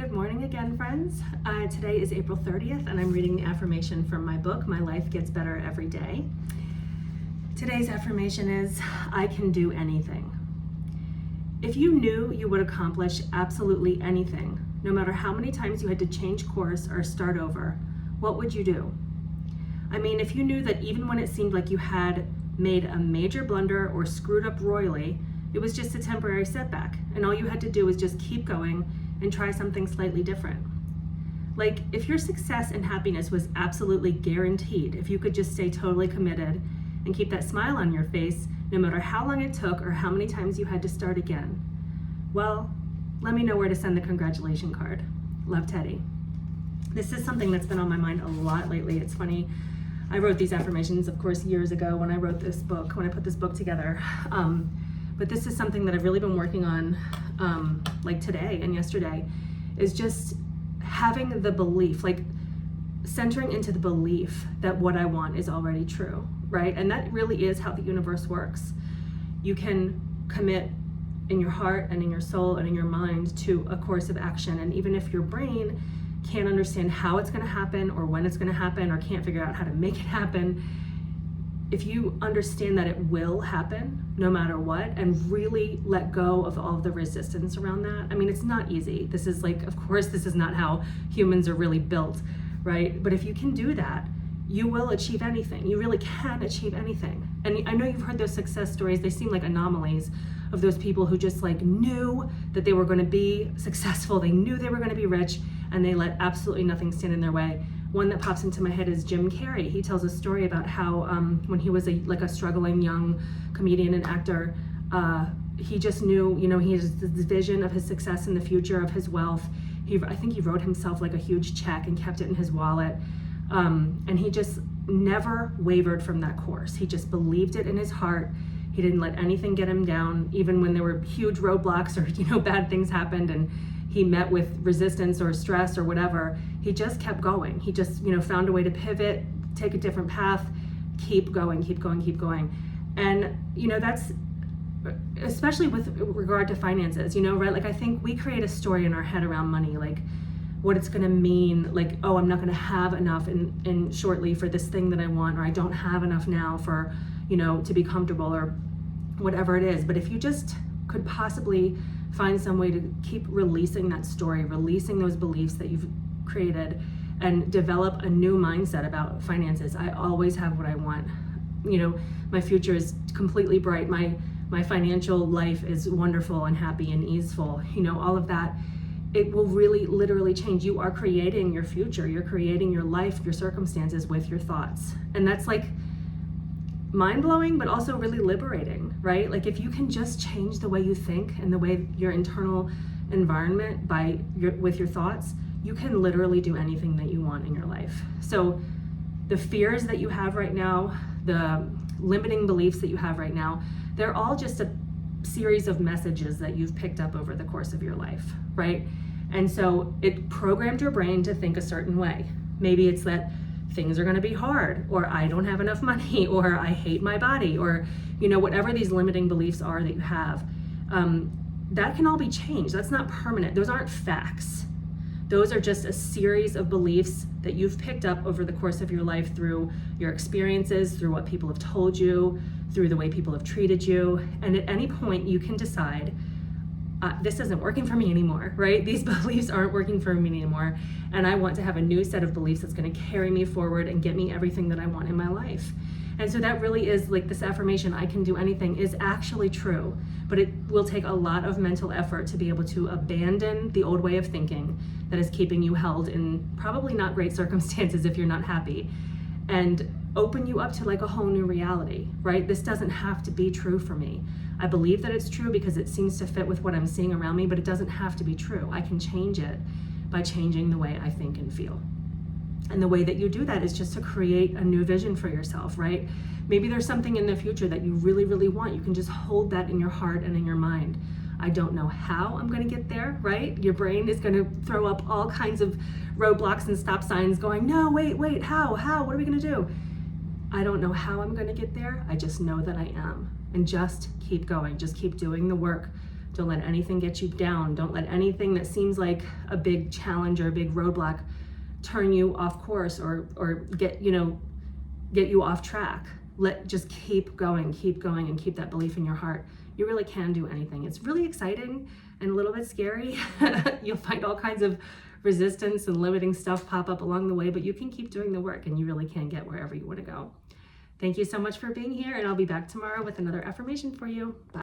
Good morning again, friends. Today is April 30th, and I'm reading the affirmation from my book, My Life Gets Better Every Day. Today's affirmation is, I can do anything. If you knew you would accomplish absolutely anything, no matter how many times you had to change course or start over, what would you do? I mean, if you knew that even when it seemed like you had made a major blunder or screwed up royally, it was just a temporary setback, and all you had to do was just keep going and try something slightly different. Like, if your success and happiness was absolutely guaranteed, if you could just stay totally committed and keep that smile on your face, no matter how long it took or how many times you had to start again, well, let me know where to send the congratulation card. Love, Teddy. This is something that's been on my mind a lot lately. It's funny, I wrote these affirmations, of course, years ago when I wrote this book, when I put this book together. But this is something that I've really been working on, like today and yesterday, is just having the belief, like centering into the belief that what I want is already true, right? And that really is how the universe works. You can commit in your heart and in your soul and in your mind to a course of action. And even if your brain can't understand how it's going to happen or when it's going to happen or can't figure out how to make it happen, if you understand that it will happen no matter what and really let go of all of the resistance around that. I mean, it's not easy. This is like, of course, this is not how humans are really built, right? But if you can do that, you will achieve anything. You really can achieve anything. And I know you've heard those success stories. They seem like anomalies of those people who just like knew that they were going to be successful. They knew they were going to be rich, and they let absolutely nothing stand in their way. One that pops into my head is Jim Carrey. He tells a story about how when he was a struggling young comedian and actor, he just knew, he has this vision of his success in the future, of his wealth. I think he wrote himself like a huge check and kept it in his wallet. And he just never wavered from that course. He just believed it in his heart. He didn't let anything get him down, even when there were huge roadblocks or, bad things happened and he met with resistance or stress or whatever. He just kept going. He just, found a way to pivot, take a different path, keep going, keep going, keep going. And, that's especially with regard to finances, right? Like, I think we create a story in our head around money, like what it's going to mean, like, oh, I'm not going to have enough in shortly for this thing that I want, or I don't have enough now for, to be comfortable or whatever it is. But if you just could possibly find some way to keep releasing that story, releasing those beliefs that you've created, and develop a new mindset about finances. I always have what I want. My future is completely bright. My financial life is wonderful and happy and easeful. All of that, it will really literally change. You are creating your future. You're creating your life, your circumstances with your thoughts. And that's like mind-blowing, but also really liberating, right? Like, if you can just change the way you think and the way your internal environment with your thoughts, you can literally do anything that you want in your life. So the fears that you have right now, the limiting beliefs that you have right now, they're all just a series of messages that you've picked up over the course of your life, right? And so it programmed your brain to think a certain way. Maybe it's that things are going to be hard, or I don't have enough money, or I hate my body, or whatever these limiting beliefs are that you have, that can all be changed. That's not permanent. Those aren't facts. Those are just a series of beliefs that you've picked up over the course of your life through your experiences, through what people have told you, through the way people have treated you. And at any point you can decide, this isn't working for me anymore, right? These beliefs aren't working for me anymore. And I want to have a new set of beliefs that's going to carry me forward and get me everything that I want in my life. And so that really is like this affirmation, I can do anything, is actually true. But it will take a lot of mental effort to be able to abandon the old way of thinking that is keeping you held in probably not great circumstances if you're not happy, and open you up to like a whole new reality, right? This doesn't have to be true for me. I believe that it's true because it seems to fit with what I'm seeing around me, but it doesn't have to be true. I can change it by changing the way I think and feel. And the way that you do that is just to create a new vision for yourself, right? Maybe there's something in the future that you really, really want. You can just hold that in your heart and in your mind. I don't know how I'm going to get there, right? Your brain is going to throw up all kinds of roadblocks and stop signs going, no, wait, how, what are we going to do? I don't know how I'm going to get there. I just know that I am. And just keep going. Just keep doing the work Don't let anything get you down. Don't let anything that seems like a big challenge or a big roadblock turn you off course or get you off track. Just keep going, and keep that belief in your heart. You really can do anything. It's really exciting and a little bit scary. You'll find all kinds of resistance and limiting stuff pop up along the way, but you can keep doing the work and you really can get wherever you want to go. Thank you so much for being here, and I'll be back tomorrow with another affirmation for you. Bye.